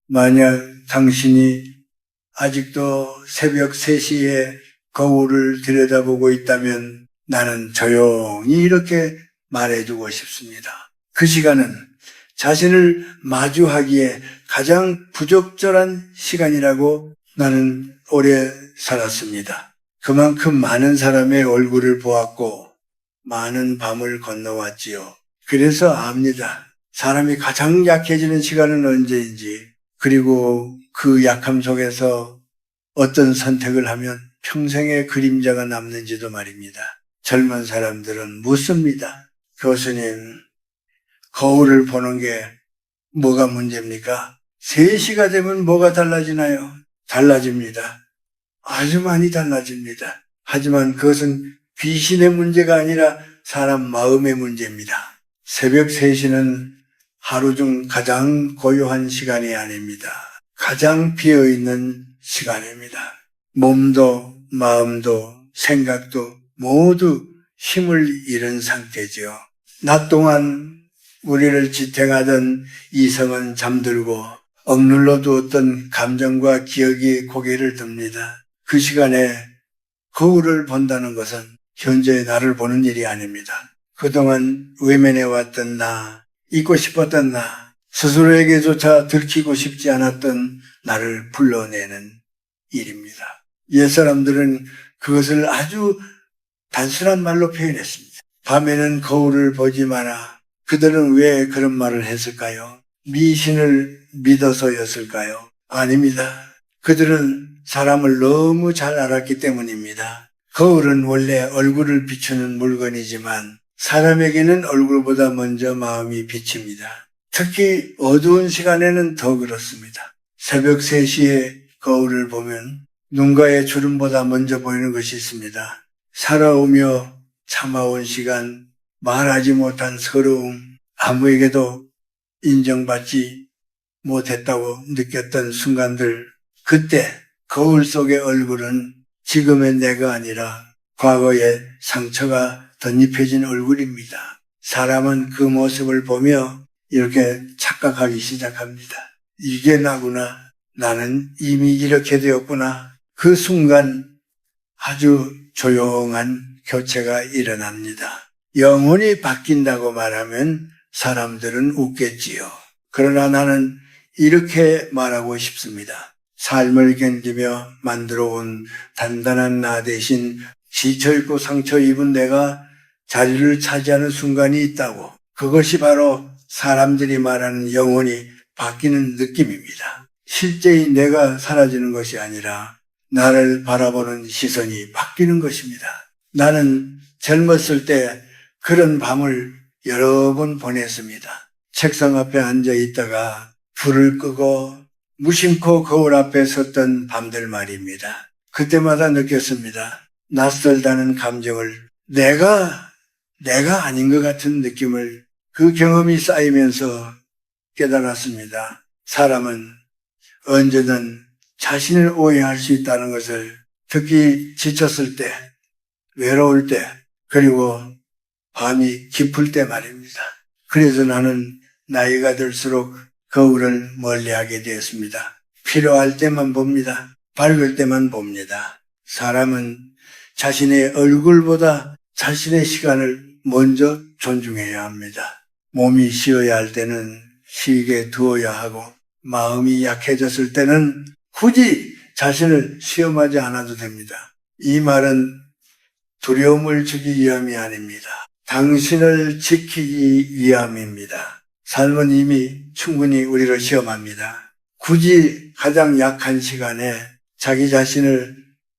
만약 당신이 아직도 새벽 3시에 거울을 들여다보고 있다면 나는 조용히 이렇게 말해주고 싶습니다. 그 시간은 자신을 마주하기에 가장 부적절한 시간이라고 나는 오래 살았습니다. 그만큼 많은 사람의 얼굴을 보았고 많은 밤을 건너왔지요. 그래서 압니다. 사람이 가장 약해지는 시간은 언제인지, 그리고 그 약함 속에서 어떤 선택을 하면 평생의 그림자가 남는지도 말입니다. 젊은 사람들은 묻습니다. 교수님, 거울을 보는 게 뭐가 문제입니까? 3시가 되면 뭐가 달라지나요? 달라집니다. 아주 많이 달라집니다. 하지만 그것은 귀신의 문제가 아니라 사람 마음의 문제입니다. 새벽 3시는 하루 중 가장 고요한 시간이 아닙니다. 가장 비어있는 시간입니다. 몸도 마음도 생각도 모두 힘을 잃은 상태죠. 낮 동안 우리를 지탱하던 이성은 잠들고 억눌러 두었던 감정과 기억이 고개를 듭니다. 그 시간에 거울을 본다는 것은 현재의 나를 보는 일이 아닙니다. 그동안 외면해왔던 나, 잊고 싶었던 나, 스스로에게조차 들키고 싶지 않았던 나를 불러내는 일입니다. 옛사람들은 그것을 아주 단순한 말로 표현했습니다. 밤에는 거울을 보지 마라. 그들은 왜 그런 말을 했을까요? 미신을 믿어서였을까요? 아닙니다. 그들은 사람을 너무 잘 알았기 때문입니다. 거울은 원래 얼굴을 비추는 물건이지만 사람에게는 얼굴보다 먼저 마음이 비칩니다. 특히 어두운 시간에는 더 그렇습니다. 새벽 3시에 거울을 보면 눈가의 주름보다 먼저 보이는 것이 있습니다. 살아오며 참아온 시간, 말하지 못한 서러움, 아무에게도 인정받지 못했다고 느꼈던 순간들, 그때 거울 속의 얼굴은 지금의 내가 아니라 과거의 상처가 덧입혀진 얼굴입니다. 사람은 그 모습을 보며 이렇게 착각하기 시작합니다. 이게 나구나. 나는 이미 이렇게 되었구나. 그 순간 아주 조용한 교체가 일어납니다. 영혼이 바뀐다고 말하면 사람들은 웃겠지요. 그러나 나는 이렇게 말하고 싶습니다. 삶을 견디며 만들어온 단단한 나 대신 지쳐있고 상처 입은 내가 자리를 차지하는 순간이 있다고. 그것이 바로 사람들이 말하는 영혼이 바뀌는 느낌입니다. 실제의 내가 사라지는 것이 아니라 나를 바라보는 시선이 바뀌는 것입니다. 나는 젊었을 때 그런 밤을 여러 번 보냈습니다. 책상 앞에 앉아 있다가 불을 끄고 무심코 거울 앞에 섰던 밤들 말입니다. 그때마다 느꼈습니다. 낯설다는 감정을 내가 아닌 것 같은 느낌을 그 경험이 쌓이면서 깨달았습니다. 사람은 언제든 자신을 오해할 수 있다는 것을 특히 지쳤을 때, 외로울 때, 그리고 밤이 깊을 때 말입니다. 그래서 나는 나이가 들수록 거울을 멀리하게 되었습니다. 필요할 때만 봅니다. 밝을 때만 봅니다. 사람은 자신의 얼굴보다 자신의 시간을 먼저 존중해야 합니다. 몸이 쉬어야 할 때는 쉬게 두어야 하고 마음이 약해졌을 때는 굳이 자신을 시험하지 않아도 됩니다. 이 말은 두려움을 주기 위함이 아닙니다. 당신을 지키기 위함입니다. 삶은 이미 충분히 우리를 시험합니다. 굳이 가장 약한 시간에 자기 자신을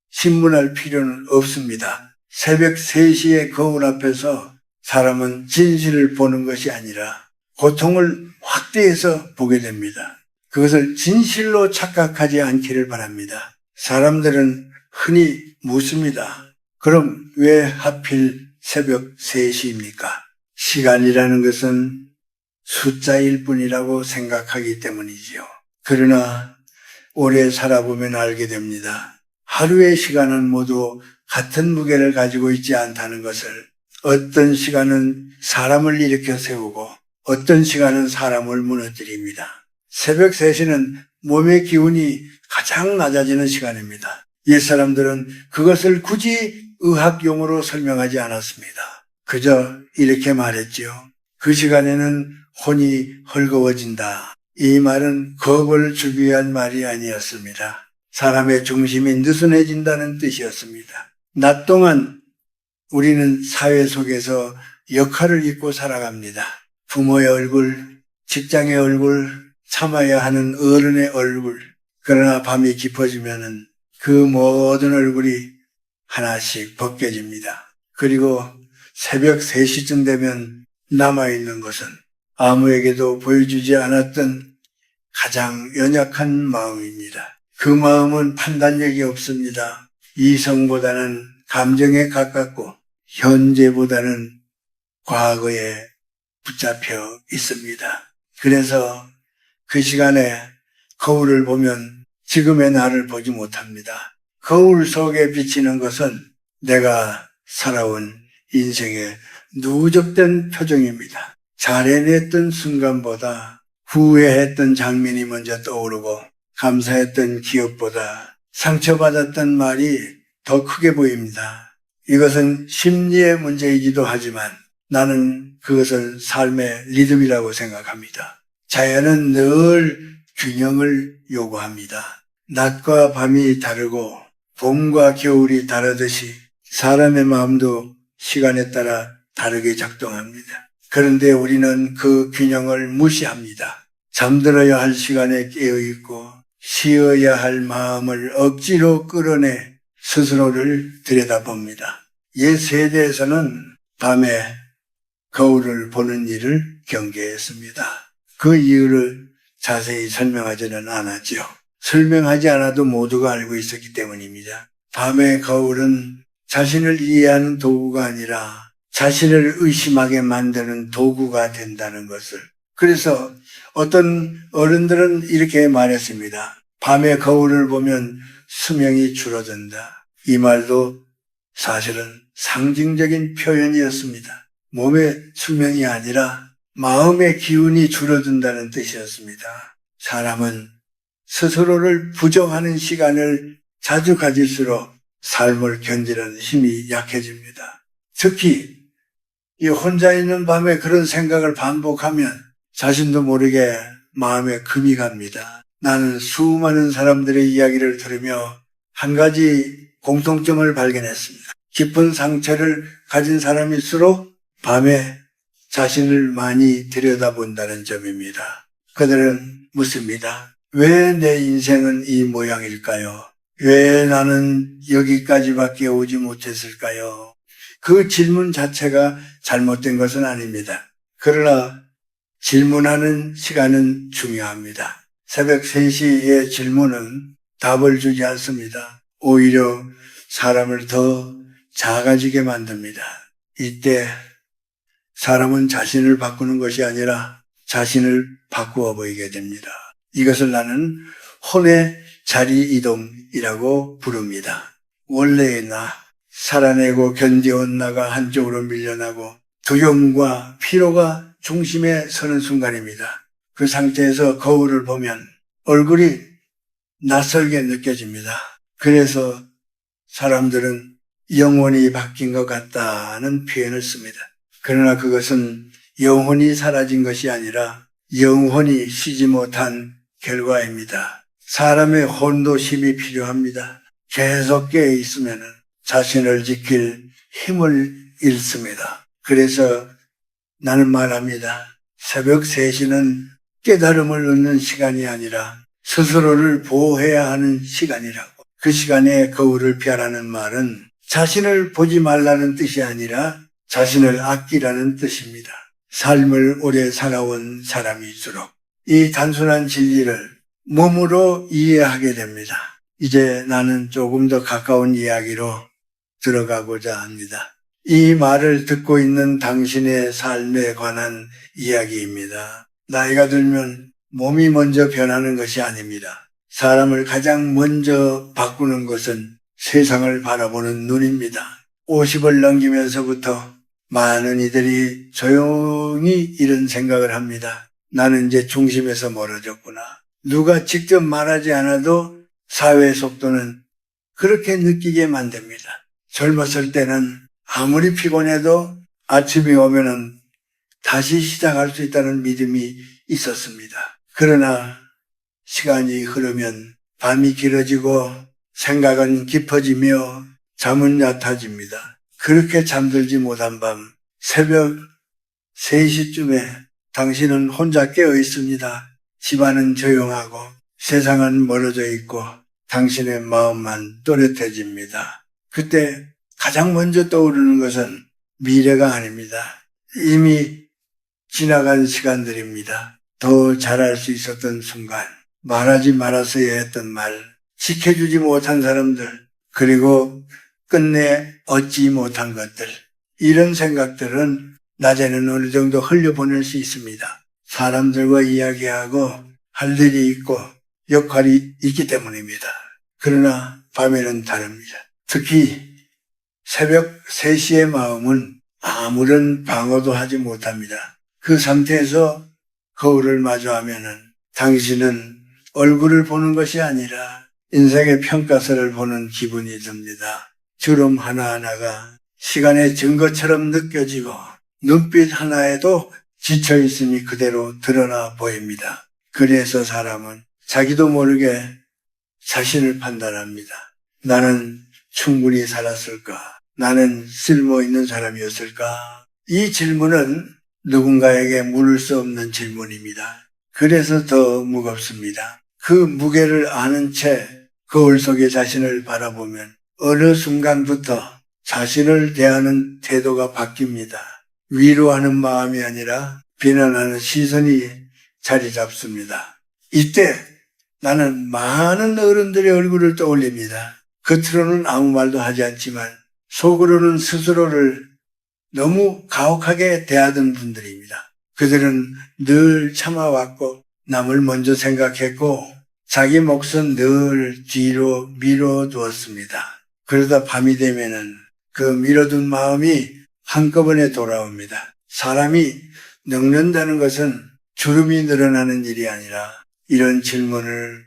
신문할 필요는 없습니다. 새벽 3시에 거울 앞에서 사람은 진실을 보는 것이 아니라 고통을 확대해서 보게 됩니다. 그것을 진실로 착각하지 않기를 바랍니다. 사람들은 흔히 묻습니다. 그럼 왜 하필 새벽 3시입니까? 시간이라는 것은 숫자일 뿐이라고 생각하기 때문이지요. 그러나 오래 살아보면 알게 됩니다. 하루의 시간은 모두 같은 무게를 가지고 있지 않다는 것을. 어떤 시간은 사람을 일으켜 세우고 어떤 시간은 사람을 무너뜨립니다. 새벽 3시는 몸의 기운이 가장 낮아지는 시간입니다. 옛사람들은 그것을 굳이 의학용어로 설명하지 않았습니다. 그저 이렇게 말했지요. 그 시간에는 혼이 헐거워진다. 이 말은 겁을 주기 위한 말이 아니었습니다. 사람의 중심이 느슨해진다는 뜻이었습니다. 낮 동안 우리는 사회 속에서 역할을 잊고 살아갑니다. 부모의 얼굴, 직장의 얼굴, 참아야 하는 어른의 얼굴. 그러나 밤이 깊어지면은 그 모든 얼굴이 하나씩 벗겨집니다. 그리고 새벽 3시쯤 되면 남아있는 것은 아무에게도 보여주지 않았던 가장 연약한 마음입니다. 그 마음은 판단력이 없습니다. 이성보다는 감정에 가깝고 현재보다는 과거에 붙잡혀 있습니다. 그래서 그 시간에 거울을 보면 지금의 나를 보지 못합니다. 거울 속에 비치는 것은 내가 살아온 인생의 누적된 표정입니다. 잘 해냈던 순간보다 후회했던 장면이 먼저 떠오르고 감사했던 기억보다 상처받았던 말이 더 크게 보입니다. 이것은 심리의 문제이기도 하지만 나는 그것을 삶의 리듬이라고 생각합니다. 자연은 늘 균형을 요구합니다. 낮과 밤이 다르고 봄과 겨울이 다르듯이 사람의 마음도 시간에 따라 다르게 작동합니다. 그런데 우리는 그 균형을 무시합니다. 잠들어야 할 시간에 깨어있고 쉬어야 할 마음을 억지로 끌어내 스스로를 들여다봅니다. 옛 세대에서는 밤에 거울을 보는 일을 경계했습니다. 그 이유를 자세히 설명하지는 않았죠. 설명하지 않아도 모두가 알고 있었기 때문입니다. 밤의 거울은 자신을 이해하는 도구가 아니라 자신을 의심하게 만드는 도구가 된다는 것을. 그래서 어떤 어른들은 이렇게 말했습니다. 밤의 거울을 보면 수명이 줄어든다. 이 말도 사실은 상징적인 표현이었습니다. 몸의 수명이 아니라 마음의 기운이 줄어든다는 뜻이었습니다. 사람은 스스로를 부정하는 시간을 자주 가질수록 삶을 견디는 힘이 약해집니다. 특히 이 혼자 있는 밤에 그런 생각을 반복하면 자신도 모르게 마음에 금이 갑니다. 나는 수많은 사람들의 이야기를 들으며 한 가지 공통점을 발견했습니다. 깊은 상처를 가진 사람일수록 밤에 자신을 많이 들여다본다는 점입니다. 그들은 묻습니다. 왜 내 인생은 이 모양일까요? 왜 나는 여기까지밖에 오지 못했을까요? 그 질문 자체가 잘못된 것은 아닙니다. 그러나 질문하는 시간은 중요합니다. 새벽 3시의 질문은 답을 주지 않습니다. 오히려 사람을 더 작아지게 만듭니다. 이때 사람은 자신을 바꾸는 것이 아니라 자신을 바꾸어 보이게 됩니다. 이것을 나는 혼의 자리 이동이라고 부릅니다. 원래의 나, 살아내고 견뎌온 나가 한쪽으로 밀려나고 두려움과 피로가 중심에 서는 순간입니다. 그 상태에서 거울을 보면 얼굴이 낯설게 느껴집니다. 그래서 사람들은 영혼이 바뀐 것 같다는 표현을 씁니다. 그러나 그것은 영혼이 사라진 것이 아니라 영혼이 쉬지 못한 결과입니다. 사람의 혼도심이 필요합니다. 계속 깨어 있으면 자신을 지킬 힘을 잃습니다. 그래서 나는 말합니다. 새벽 3시는 깨달음을 얻는 시간이 아니라 스스로를 보호해야 하는 시간이라고. 그 시간에 거울을 피하라는 말은 자신을 보지 말라는 뜻이 아니라 자신을 아끼라는 뜻입니다. 삶을 오래 살아온 사람일수록 이 단순한 진리를 몸으로 이해하게 됩니다. 이제 나는 조금 더 가까운 이야기로 들어가고자 합니다. 이 말을 듣고 있는 당신의 삶에 관한 이야기입니다. 나이가 들면 몸이 먼저 변하는 것이 아닙니다. 사람을 가장 먼저 바꾸는 것은 세상을 바라보는 눈입니다. 50을 넘기면서부터 많은 이들이 조용히 이런 생각을 합니다. 나는 이제 중심에서 멀어졌구나. 누가 직접 말하지 않아도 사회의 속도는 그렇게 느끼게 만듭니다. 젊었을 때는 아무리 피곤해도 아침이 오면은 다시 시작할 수 있다는 믿음이 있었습니다. 그러나 시간이 흐르면 밤이 길어지고 생각은 깊어지며 잠은 얕아집니다. 그렇게 잠들지 못한 밤 새벽 3시쯤에 당신은 혼자 깨어 있습니다. 집안은 조용하고 세상은 멀어져 있고 당신의 마음만 또렷해집니다. 그때 가장 먼저 떠오르는 것은 미래가 아닙니다. 이미 지나간 시간들입니다. 더 잘할 수 있었던 순간, 말하지 말았어야 했던 말, 지켜주지 못한 사람들, 그리고 끝내 얻지 못한 것들, 이런 생각들은 낮에는 어느 정도 흘려보낼 수 있습니다. 사람들과 이야기하고 할 일이 있고 역할이 있기 때문입니다. 그러나 밤에는 다릅니다. 특히 새벽 3시의 마음은 아무런 방어도 하지 못합니다. 그 상태에서 거울을 마주하면은 당신은 얼굴을 보는 것이 아니라 인생의 평가서를 보는 기분이 듭니다. 주름 하나하나가 시간의 증거처럼 느껴지고 눈빛 하나에도 지쳐 있음이 그대로 드러나 보입니다. 그래서 사람은 자기도 모르게 자신을 판단합니다. 나는 충분히 살았을까? 나는 쓸모 있는 사람이었을까? 이 질문은 누군가에게 물을 수 없는 질문입니다. 그래서 더 무겁습니다. 그 무게를 아는 채 거울 속에 자신을 바라보면 어느 순간부터 자신을 대하는 태도가 바뀝니다. 위로하는 마음이 아니라 비난하는 시선이 자리 잡습니다. 이때 나는 많은 어른들의 얼굴을 떠올립니다. 겉으로는 아무 말도 하지 않지만 속으로는 스스로를 너무 가혹하게 대하던 분들입니다. 그들은 늘 참아왔고 남을 먼저 생각했고 자기 몫은 늘 뒤로 미뤄두었습니다. 그러다 밤이 되면은 그 미뤄둔 마음이 한꺼번에 돌아옵니다. 사람이 늙는다는 것은 주름이 늘어나는 일이 아니라 이런 질문을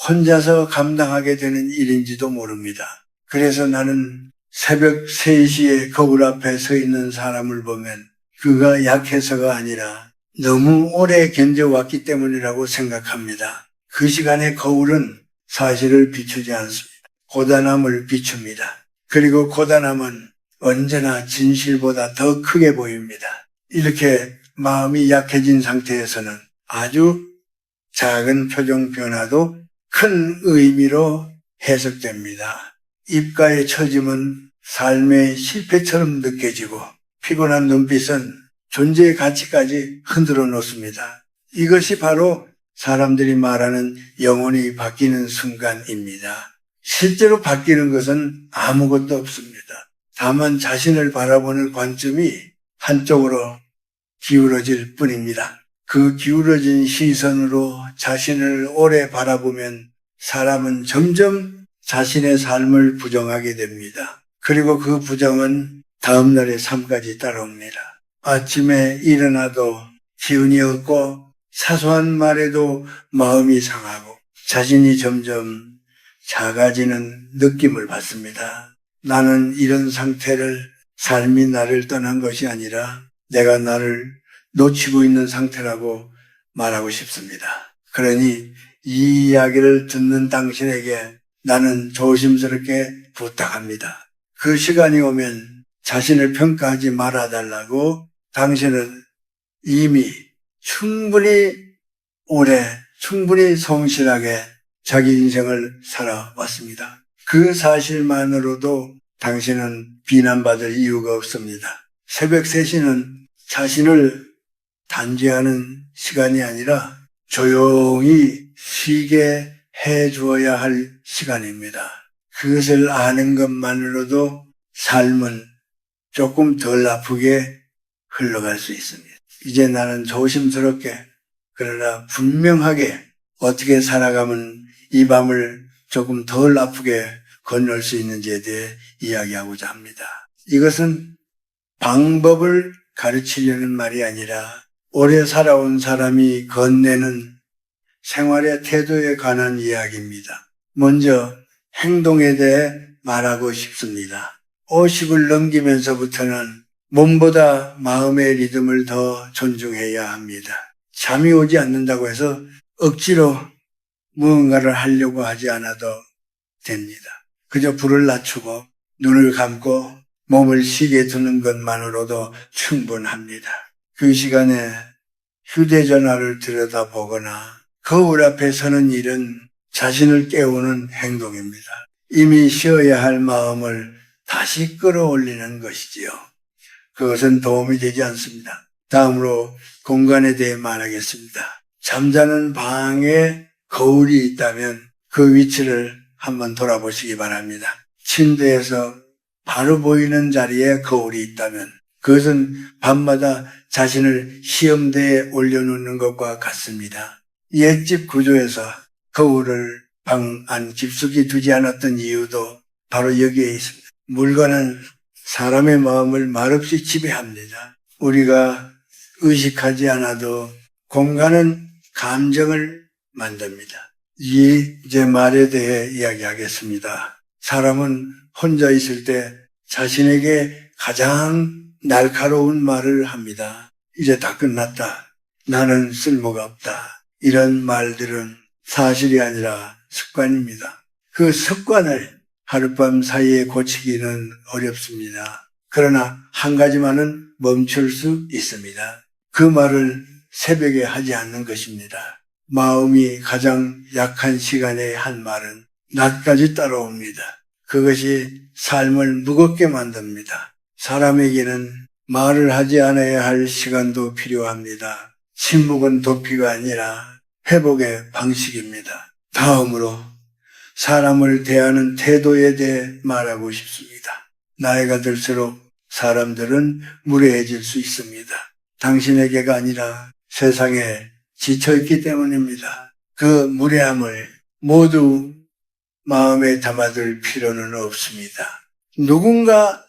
혼자서 감당하게 되는 일인지도 모릅니다. 그래서 나는 새벽 3시에 거울 앞에 서 있는 사람을 보면 그가 약해서가 아니라 너무 오래 견뎌왔기 때문이라고 생각합니다. 그 시간에 거울은 사실을 비추지 않습니다. 고단함을 비춥니다. 그리고 고단함은 언제나 진실보다 더 크게 보입니다. 이렇게 마음이 약해진 상태에서는 아주 작은 표정 변화도 큰 의미로 해석됩니다. 입가의 처짐은 삶의 실패처럼 느껴지고 피곤한 눈빛은 존재의 가치까지 흔들어 놓습니다. 이것이 바로 사람들이 말하는 영혼이 바뀌는 순간입니다. 실제로 바뀌는 것은 아무것도 없습니다. 다만 자신을 바라보는 관점이 한쪽으로 기울어질 뿐입니다. 그 기울어진 시선으로 자신을 오래 바라보면 사람은 점점 자신의 삶을 부정하게 됩니다. 그리고 그 부정은 다음날의 삶까지 따라옵니다. 아침에 일어나도 기운이 없고 사소한 말에도 마음이 상하고 자신이 점점 작아지는 느낌을 받습니다. 나는 이런 상태를 삶이 나를 떠난 것이 아니라 내가 나를 놓치고 있는 상태라고 말하고 싶습니다. 그러니 이 이야기를 듣는 당신에게 나는 조심스럽게 부탁합니다. 그 시간이 오면 자신을 평가하지 말아달라고. 당신은 이미 충분히 오래, 충분히 성실하게 자기 인생을 살아왔습니다. 그 사실만으로도 당신은 비난받을 이유가 없습니다. 새벽 3시는 자신을 단죄하는 시간이 아니라 조용히 쉬게 해 주어야 할 시간입니다. 그것을 아는 것만으로도 삶은 조금 덜 아프게 흘러갈 수 있습니다. 이제 나는 조심스럽게 그러나 분명하게 어떻게 살아가면 이 밤을 조금 덜 아프게 건널 수 있는지에 대해 이야기하고자 합니다. 이것은 방법을 가르치려는 말이 아니라 오래 살아온 사람이 건네는 생활의 태도에 관한 이야기입니다. 먼저 행동에 대해 말하고 싶습니다. 50을 넘기면서부터는 몸보다 마음의 리듬을 더 존중해야 합니다. 잠이 오지 않는다고 해서 억지로 무언가를 하려고 하지 않아도 됩니다. 그저 불을 낮추고 눈을 감고 몸을 쉬게 두는 것만으로도 충분합니다. 그 시간에 휴대전화를 들여다보거나 거울 앞에 서는 일은 자신을 깨우는 행동입니다. 이미 쉬어야 할 마음을 다시 끌어올리는 것이지요. 그것은 도움이 되지 않습니다. 다음으로 공간에 대해 말하겠습니다. 잠자는 방에 거울이 있다면 그 위치를 한번 돌아보시기 바랍니다. 침대에서 바로 보이는 자리에 거울이 있다면 그것은 밤마다 자신을 시험대에 올려놓는 것과 같습니다. 옛집 구조에서 거울을 방 안 깊숙이 두지 않았던 이유도 바로 여기에 있습니다. 물건은 사람의 마음을 말없이 지배합니다. 우리가 의식하지 않아도 공간은 감정을 만듭니다. 이제 말에 대해 이야기하겠습니다. 사람은 혼자 있을 때 자신에게 가장 날카로운 말을 합니다. 이제 다 끝났다. 나는 쓸모가 없다. 이런 말들은 사실이 아니라 습관입니다. 그 습관을 하룻밤 사이에 고치기는 어렵습니다. 그러나 한 가지만은 멈출 수 있습니다. 그 말을 새벽에 하지 않는 것입니다. 마음이 가장 약한 시간에 한 말은 낮까지 따라옵니다. 그것이 삶을 무겁게 만듭니다. 사람에게는 말을 하지 않아야 할 시간도 필요합니다. 침묵은 도피가 아니라 회복의 방식입니다. 다음으로 사람을 대하는 태도에 대해 말하고 싶습니다. 나이가 들수록 사람들은 무례해질 수 있습니다. 당신에게가 아니라 세상에 지쳐있기 때문입니다. 그 무례함을 모두 마음에 담아둘 필요는 없습니다. 누군가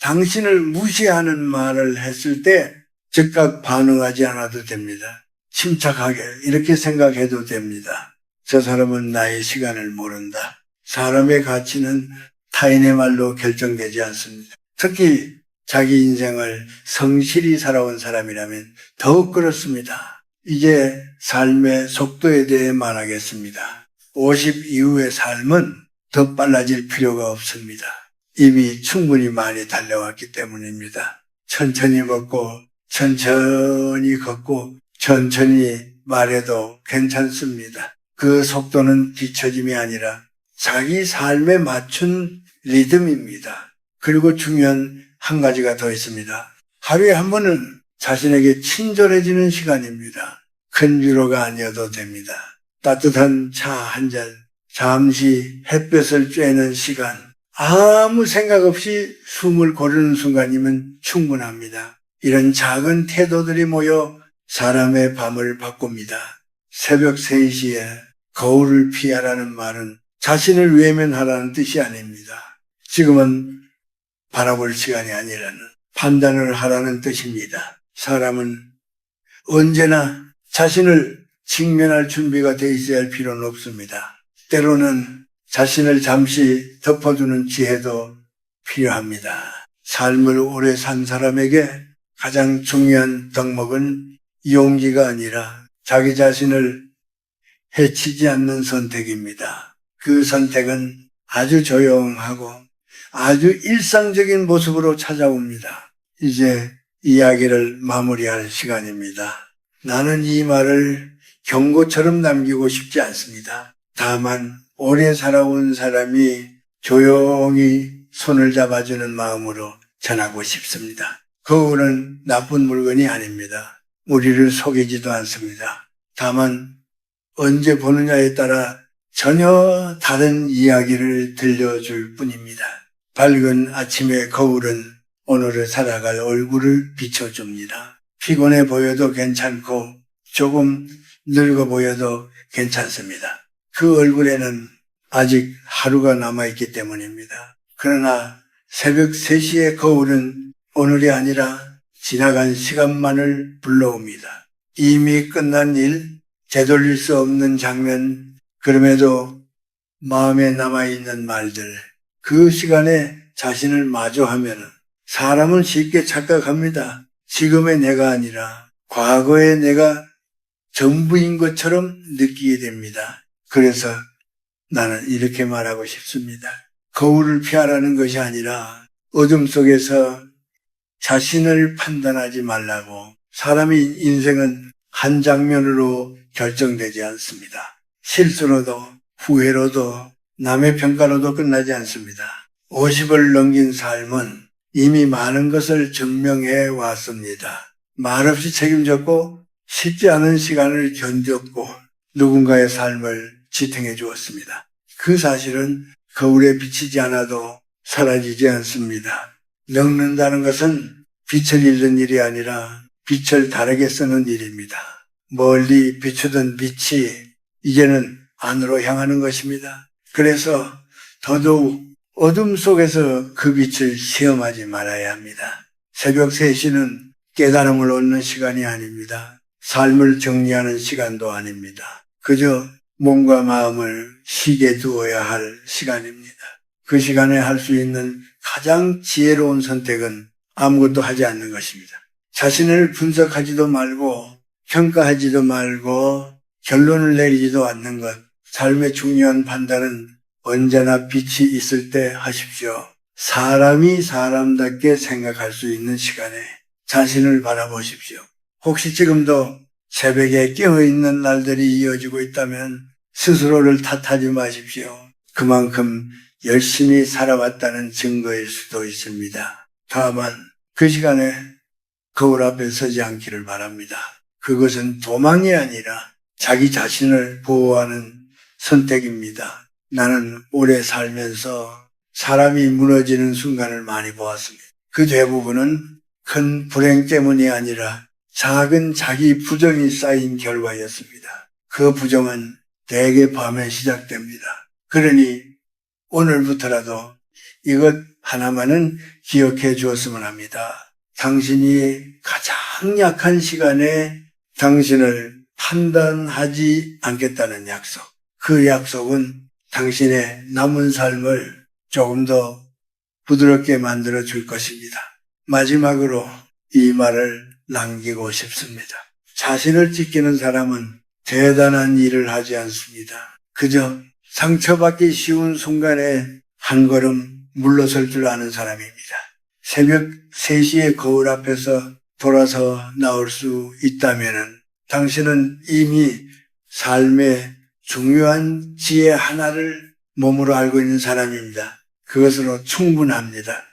당신을 무시하는 말을 했을 때 즉각 반응하지 않아도 됩니다. 침착하게 이렇게 생각해도 됩니다. 저 사람은 나의 시간을 모른다. 사람의 가치는 타인의 말로 결정되지 않습니다. 특히 자기 인생을 성실히 살아온 사람이라면 더욱 그렇습니다. 이제 삶의 속도에 대해 말하겠습니다. 50 이후의 삶은 더 빨라질 필요가 없습니다. 이미 충분히 많이 달려왔기 때문입니다. 천천히 먹고 천천히 걷고 천천히 말해도 괜찮습니다. 그 속도는 뒤처짐이 아니라 자기 삶에 맞춘 리듬입니다. 그리고 중요한 한 가지가 더 있습니다. 하루에 한 번은 자신에게 친절해지는 시간입니다. 큰 위로가 아니어도 됩니다. 따뜻한 차 한 잔, 잠시 햇볕을 쬐는 시간, 아무 생각 없이 숨을 고르는 순간이면 충분합니다. 이런 작은 태도들이 모여 사람의 밤을 바꿉니다. 새벽 3시에 거울을 피하라는 말은 자신을 외면하라는 뜻이 아닙니다. 지금은 바라볼 시간이 아니라는 판단을 하라는 뜻입니다. 사람은 언제나 자신을 직면할 준비가 돼 있어야 할 필요는 없습니다. 때로는 자신을 잠시 덮어두는 지혜도 필요합니다. 삶을 오래 산 사람에게 가장 중요한 덕목은 용기가 아니라 자기 자신을 해치지 않는 선택입니다. 그 선택은 아주 조용하고 아주 일상적인 모습으로 찾아옵니다. 이제 이야기를 마무리할 시간입니다. 나는 이 말을 경고처럼 남기고 싶지 않습니다. 다만 오래 살아온 사람이 조용히 손을 잡아주는 마음으로 전하고 싶습니다. 거울은 나쁜 물건이 아닙니다. 우리를 속이지도 않습니다. 다만 언제 보느냐에 따라 전혀 다른 이야기를 들려줄 뿐입니다. 밝은 아침의 거울은 오늘을 살아갈 얼굴을 비춰줍니다. 피곤해 보여도 괜찮고 조금 늙어 보여도 괜찮습니다. 그 얼굴에는 아직 하루가 남아있기 때문입니다. 그러나 새벽 3시의 거울은 오늘이 아니라 지나간 시간만을 불러옵니다. 이미 끝난 일, 되돌릴 수 없는 장면, 그럼에도 마음에 남아있는 말들, 그 시간에 자신을 마주하면 사람은 쉽게 착각합니다. 지금의 내가 아니라 과거의 내가 전부인 것처럼 느끼게 됩니다. 그래서 나는 이렇게 말하고 싶습니다. 거울을 피하라는 것이 아니라 어둠 속에서 자신을 판단하지 말라고. 사람의 인생은 한 장면으로 결정되지 않습니다. 실수로도 후회로도 남의 평가로도 끝나지 않습니다. 50을 넘긴 삶은 이미 많은 것을 증명해 왔습니다. 말없이 책임졌고 쉽지 않은 시간을 견뎠고 누군가의 삶을 지탱해 주었습니다. 그 사실은 거울에 비치지 않아도 사라지지 않습니다. 늙는다는 것은 빛을 잃는 일이 아니라 빛을 다르게 쓰는 일입니다. 멀리 비추던 빛이 이제는 안으로 향하는 것입니다. 그래서 더더욱 어둠 속에서 그 빛을 시험하지 말아야 합니다. 새벽 3시는 깨달음을 얻는 시간이 아닙니다. 삶을 정리하는 시간도 아닙니다. 그저 몸과 마음을 쉬게 두어야 할 시간입니다. 그 시간에 할 수 있는 가장 지혜로운 선택은 아무것도 하지 않는 것입니다. 자신을 분석하지도 말고 평가하지도 말고 결론을 내리지도 않는 것. 삶의 중요한 판단은 언제나 빛이 있을 때 하십시오. 사람이 사람답게 생각할 수 있는 시간에 자신을 바라보십시오. 혹시 지금도 새벽에 깨어있는 날들이 이어지고 있다면 스스로를 탓하지 마십시오. 그만큼 열심히 살아왔다는 증거일 수도 있습니다. 다만 그 시간에 거울 앞에 서지 않기를 바랍니다. 그것은 도망이 아니라 자기 자신을 보호하는 선택입니다. 나는 오래 살면서 사람이 무너지는 순간을 많이 보았습니다. 그 대부분은 큰 불행 때문이 아니라 작은 자기 부정이 쌓인 결과였습니다. 그 부정은 대개 밤에 시작됩니다. 그러니 오늘부터라도 이것 하나만은 기억해 주었으면 합니다. 당신이 가장 약한 시간에 당신을 판단하지 않겠다는 약속. 그 약속은 당신의 남은 삶을 조금 더 부드럽게 만들어 줄 것입니다. 마지막으로 이 말을 남기고 싶습니다. 자신을 지키는 사람은 대단한 일을 하지 않습니다. 그저 상처받기 쉬운 순간에 한 걸음 물러설 줄 아는 사람입니다. 새벽 3시에 거울 앞에서 돌아서 나올 수 있다면 당신은 이미 삶의 중요한 지혜 하나를 몸으로 알고 있는 사람입니다. 그것으로 충분합니다.